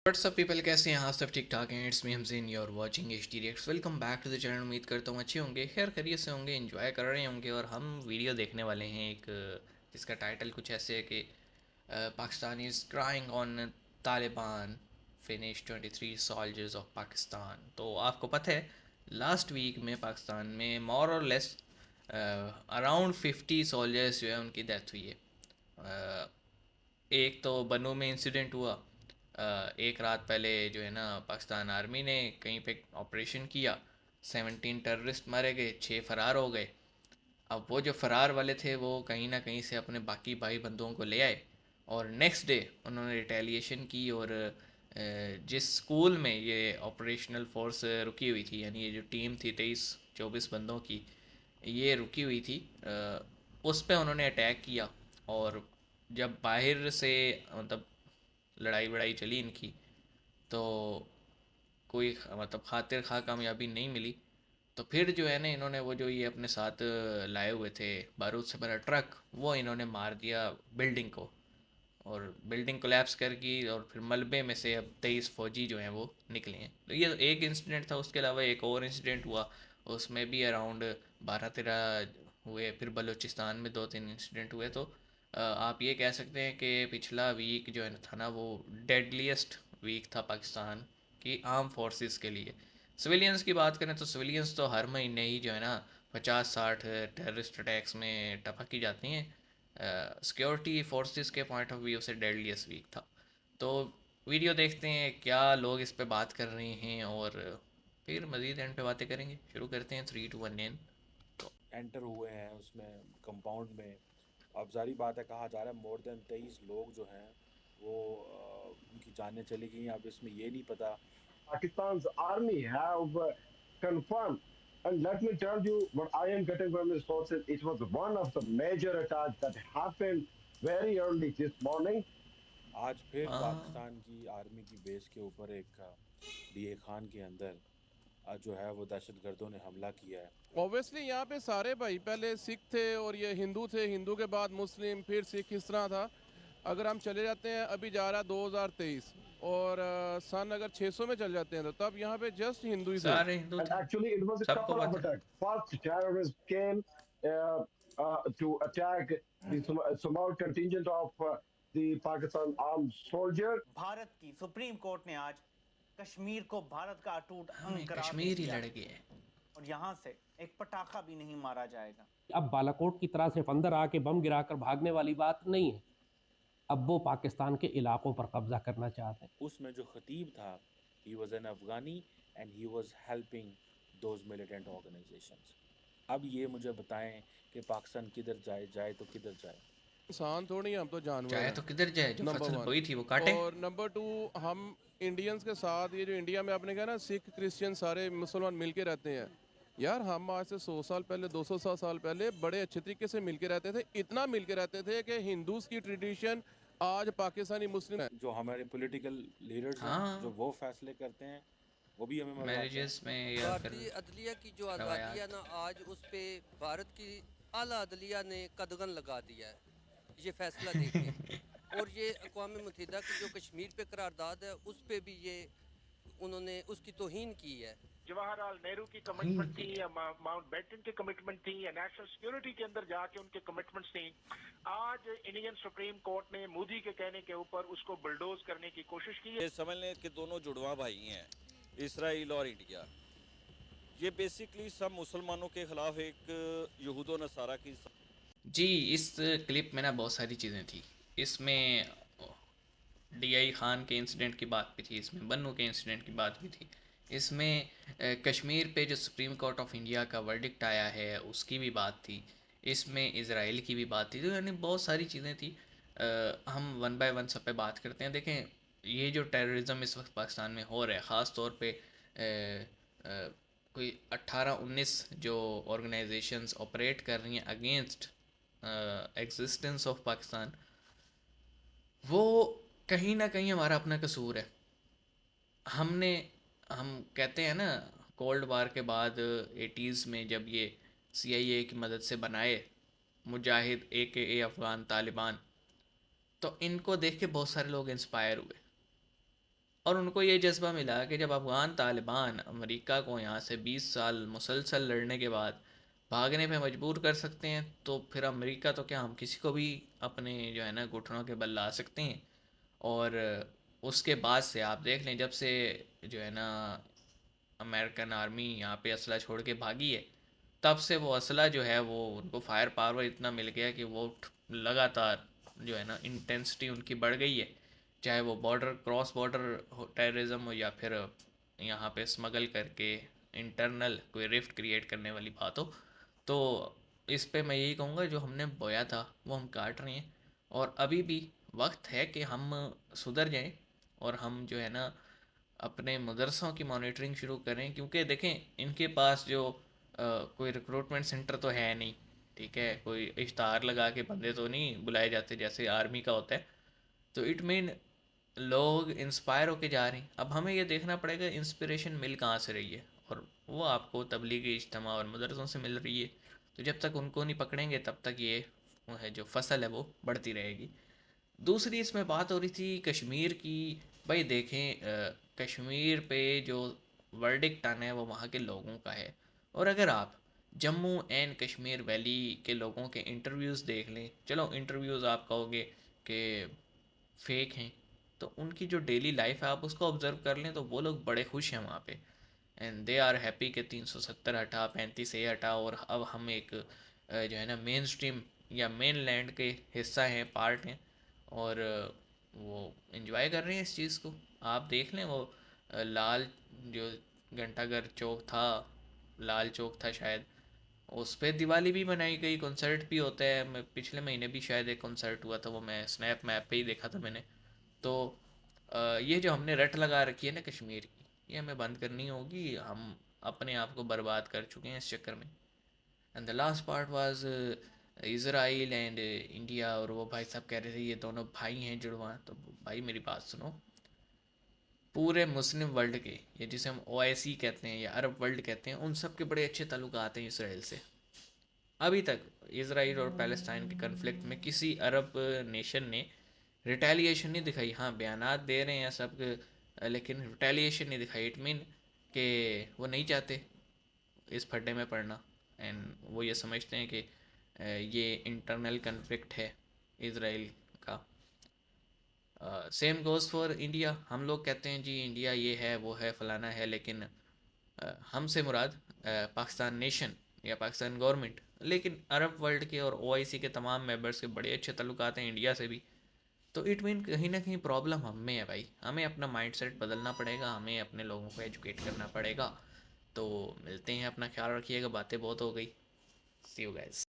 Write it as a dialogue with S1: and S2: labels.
S1: WhatsApp people, कैसे हैं आप सब? ठीक ठाक हैं? इट्स मी हमज़ीन, your watching H T reacts. Welcome back to the channel. उम्मीद करता हूँ अच्छे होंगे, खैर खैरियत से होंगे, एंजॉय कर रहे होंगे। और हम वीडियो देखने वाले हैं एक जिसका टाइटल कुछ ऐसे है कि Pakistan is crying on Taliban finish 23 soldiers of Pakistan. तो आपको पता है लास्ट वीक में पाकिस्तान में मोर और लेस अराउंड 50 सोल्जर्स जो है उनकी डेथ हुई है। एक तो बनू में इंसिडेंट हुआ। एक रात पहले जो है ना पाकिस्तान आर्मी ने कहीं पे ऑपरेशन किया, 17 टेररिस्ट मारे गए, 6 फरार हो गए। अब वो जो फरार वाले थे वो कहीं ना कहीं से अपने बाकी भाई बंधुओं को ले आए और नेक्स्ट डे उन्होंने रिटेलिएशन की। और जिस स्कूल में ये ऑपरेशनल फोर्स रुकी हुई थी, यानी ये जो टीम थी 23-24 बंदों की, ये रुकी हुई थी, उस पे उन्होंने अटैक किया। और जब बाहर से मतलब लड़ाई वड़ाई चली इनकी, तो कोई मतलब खातिर खा कामयाबी नहीं मिली। तो फिर जो है ना इन्होंने वो जो ये अपने साथ लाए हुए थे बारूद से भरा ट्रक, वो इन्होंने मार दिया बिल्डिंग को, और बिल्डिंग कोलैप्स कर गई। और फिर मलबे में से अब 23 फौजी जो हैं वो निकले हैं। तो ये एक इंसिडेंट था। उसके अलावा एक और इंसिडेंट हुआ, उसमें भी अराउंड 12-13 हुए। फिर बलूचिस्तान में 2-3 इंसिडेंट हुए। तो आप ये कह सकते हैं कि पिछला वीक जो है था ना वो डेडलीस्ट वीक था पाकिस्तान की आर्म फोर्सेस के लिए। सिविलियंस की बात करें तो सिविलियंस तो हर महीने ही जो है ना 50-60 टेररिस्ट अटैक्स में टपकी जाती हैं। सिक्योरिटी फोर्सेस के पॉइंट ऑफ व्यू से डेडलीस्ट वीक था। तो वीडियो देखते हैं क्या लोग इस पे बात कर रहे हैं, और फिर मज़ीद एंड पे बातें करेंगे। शुरू करते हैं 3, 2, 1 एंड।
S2: एंटर हुए हैं उसमें कंपाउंड में। अब जारी बात है, कहा जा रहा है मोर देन 23 लोग जो हैं वो उनकी जानें चली गई हैं। अब इसमें ये नहीं पता।
S3: Pakistan's army have confirmed. And let me tell you what I am getting from the sources. It was one of the major attacks that happened very early this morning.
S2: आज फिर
S1: हाँ।
S2: पाकिस्तान की आर्मी की बेस के ऊपर एक DA Khan के अंदर जो है वो दहशतगर्दों ने हमला किया है।
S4: ऑब्वियसली यहाँ पे सारे भाई पहले सिख थे और ये हिंदू थे, हिंदू के बाद मुस्लिम, फिर सिख, इस तरह था। अगर हम चले जाते हैं, अभी जा रहा 2023 और सन अगर 600 में चल जाते हैं तो तब यहाँ पे जस्ट हिंदू ही थे।
S1: सारे हिंदू
S3: And
S1: थे,
S3: actually, it was a
S1: सबको
S3: couple of
S1: पता है।
S3: attacks. First, terrorists came to attack the small contingent of the Pakistan armed soldier.
S5: Bharat की सुप्रीम कोर्ट ने आज कश्मीर को भारत का अटूट
S1: हमें
S5: अंग करार दे
S1: कश्मीर ही
S5: दिया
S1: लड़ गए।
S5: और यहाँ से एक पटाखा भी नहीं मारा जाएगा।
S6: अब बालाकोट की तरह सिर्फ अंदर आके बम गिराकर भागने वाली बात नहीं है। अब वो पाकिस्तान के इलाकों पर कब्जा करना चाहते हैं।
S2: उसमें जो खतीब था, he was an Afghani and he was helping those militant organisations. अब ये मुझे बताएं कि पाकिस्तान किधर जाए तो किधर जाए।
S4: इंसान थोड़ी, हम तो जानवर
S1: चाहे
S4: हैं।
S1: तो किधर जाए, जो
S4: नंबर
S1: फसल
S4: 1
S1: बोई थी वो काटे।
S4: और नंबर 2, हम इंडियंस के साथ, ये जो इंडिया में आपने कहा ना सिख क्रिश्चियन सारे मुसलमान मिल के रहते हैं, यार हम आज से 100 साल पहले, 200 साल पहले बड़े अच्छे तरीके से मिल के रहते थे। इतना मिल के रहते थे कि हिंदूज की ट्रेडिशन आज पाकिस्तानी मुस्लिम है।
S2: जो हमारे पॉलिटिकल लीडर्स हैं,
S1: हाँ।
S2: जो वो फैसले करते हैं, वो भी हमें मरवाते हैं।
S1: मैरिजेस में या फिर
S7: भारतीय अदलिया की जो आज़ादी है ना, आज उस पे भारत की आला अदलिया ने कदगन लगा दिया है ये फैसला देके। और ये अक़वाम मुत्तहिदा की जो कश्मीर पे करारदाद है उस पे भी ये उन्होंने उसकी तौहीन की है।
S8: जवाहरलाल नेहरू की कमिटमेंट थी या माउंट बैटन की कमिटमेंट थी या नेशनल सिक्योरिटी के अंदर जाके उनके कमिटमेंट्स थी। आज इंडियन सुप्रीम कोर्ट ने मोदी के कहने के ऊपर उसको बुलडोज करने की कोशिश की है।
S9: ये समझ लें कि दोनों जुड़वा भाई हैं, इसराइल और इंडिया। ये बेसिकली सब मुसलमानों के खिलाफ एक यहूदो नसारा की।
S1: जी, इस क्लिप में ना बहुत सारी चीज़ें थी। इसमें डीआई खान के इंसिडेंट की बात भी थी, इसमें बन्नू के इंसिडेंट की बात भी थी, इसमें कश्मीर पे जो सुप्रीम कोर्ट ऑफ इंडिया का वर्डिक्ट आया है उसकी भी बात थी, इसमें इज़राइल की भी बात थी। तो यानी बहुत सारी चीज़ें थी। हम वन बाय वन सब पे बात करते हैं। देखें, ये जो टेररिज्म इस वक्त पाकिस्तान में हो रहा है, ख़ास तौर पे कोई 18-19 जो ऑर्गेनाइजेशंस ऑपरेट कर रही हैं अगेंस्ट एग्जिस्टेंस ऑफ पाकिस्तान, वो कहीं ना कहीं हमारा अपना कसूर है। हम कहते हैं ना, कोल्ड वार के बाद 80s में जब ये CIA की मदद से बनाए, मुजाहिद AKA अफ़गान तालिबान, तो इनको देख के बहुत सारे लोग इंस्पायर हुए और उनको ये जज्बा मिला कि जब अफ़गान तालिबान अमेरिका को यहाँ से 20 साल मुसलसल लड़ने के बाद भागने पे मजबूर कर सकते हैं, तो फिर अमेरिका तो क्या, हम किसी को भी अपने जो है ना घुटनों के बल ला सकते हैं। और उसके बाद से आप देख लें, जब से जो है ना अमेरिकन आर्मी यहाँ पे असला छोड़ के भागी है, तब से वो असला जो है वो उनको फायर पावर इतना मिल गया कि वो लगातार जो है ना इंटेंसिटी उनकी बढ़ गई है, चाहे वो बॉर्डर क्रॉस बॉर्डर टेररिज्म हो या फिर यहाँ पे स्मगल करके इंटरनल कोई रिफ्ट क्रिएट करने वाली बात हो। तो इस पे मैं यही कहूँगा, जो हमने बोया था वो हम काट रहे हैं, और अभी भी वक्त है कि हम सुधर जाएं और हम जो है ना अपने मदरसों की मॉनिटरिंग शुरू करें, क्योंकि देखें इनके पास जो कोई रिक्रूटमेंट सेंटर तो है नहीं, ठीक है, कोई इश्तहार लगा के बंदे तो नहीं बुलाए जाते जैसे आर्मी का होता है। तो इट मीन लोग इंस्पायर होके जा रहे हैं। अब हमें ये देखना पड़ेगा इंस्पिरेशन मिल कहाँ से रही है, और वो आपको तबलीगी इज्तिमा और मदरसों से मिल रही है। तो जब तक उनको नहीं पकड़ेंगे तब तक ये वो है जो फसल है वो बढ़ती रहेगी। दूसरी इसमें बात हो रही थी कश्मीर की। भाई देखें, कश्मीर पे जो वर्डिक्ट आना है वो वहाँ के लोगों का है, और अगर आप जम्मू एंड कश्मीर वैली के लोगों के इंटरव्यूज़ देख लें, चलो इंटरव्यूज़ आप कहोगे कि फेक हैं, तो उनकी जो डेली लाइफ है आप उसको ऑब्ज़र्व कर लें तो वो लोग बड़े खुश हैं वहाँ पे, एंड दे आर हैप्पी कि 370 हटा, 35 ये हटा, और अब हम एक जो है ना मेन स्ट्रीम या मेन लैंड के हिस्सा हैं, पार्ट हैं, और वो इन्जॉय कर रहे हैं इस चीज़ को। आप देख लें वो लाल जो घंटाघर चौक था, लाल चौक था शायद, उस पे दिवाली भी मनाई गई, कॉन्सर्ट भी होता है। मैं पिछले महीने भी शायद एक कॉन्सर्ट हुआ था, वो मैं स्नैप मैप पे ही देखा था मैंने। तो ये जो हमने रट लगा रखी है ना कश्मीर की, ये हमें बंद करनी होगी। हम अपने आप को बर्बाद कर चुके हैं इस चक्कर में। And the last part was Israel and India, और वो भाई साहब कह रहे थे ये दोनों भाई हैं जुड़वा। तो भाई मेरी बात सुनो, पूरे मुस्लिम वर्ल्ड के, ये जिसे हम OIC कहते हैं या अरब वर्ल्ड कहते हैं, उन सब के बड़े अच्छे ताल्लुकात हैं इसराइल से। अभी तक इसराइल और पैलेस्टाइन के कन्फ्लिक्ट में किसी अरब नेशन ने रिटेलिएशन नहीं दिखाई। हाँ, बयानात दे रहे हैं सब, लेकिन रिटेलिएशन नहीं दिखाई। इट मीन कि वो नहीं चाहते इस फड्डे में पड़ना, एंड वो ये समझते हैं कि ये इंटरनल कन्फ्लिक्ट है इसराइल का। Same goes for India. हम लोग कहते हैं जी इंडिया ये है वो है फलाना है, लेकिन हमसे मुराद पाकिस्तान नेशन या पाकिस्तान गवर्नमेंट, लेकिन अरब वर्ल्ड के और OIC के तमाम मेंबर्स के बड़े अच्छे ताल्लुकात हैं इंडिया से भी। तो इट मीन कहीं ना कहीं प्रॉब्लम हम में है भाई। हमें अपना माइंडसेट बदलना पड़ेगा, हमें अपने लोगों को एजुकेट करना पड़ेगा। तो मिलते हैं, अपना ख्याल रखिएगा, बातें बहुत हो गई। सी यू गाइस।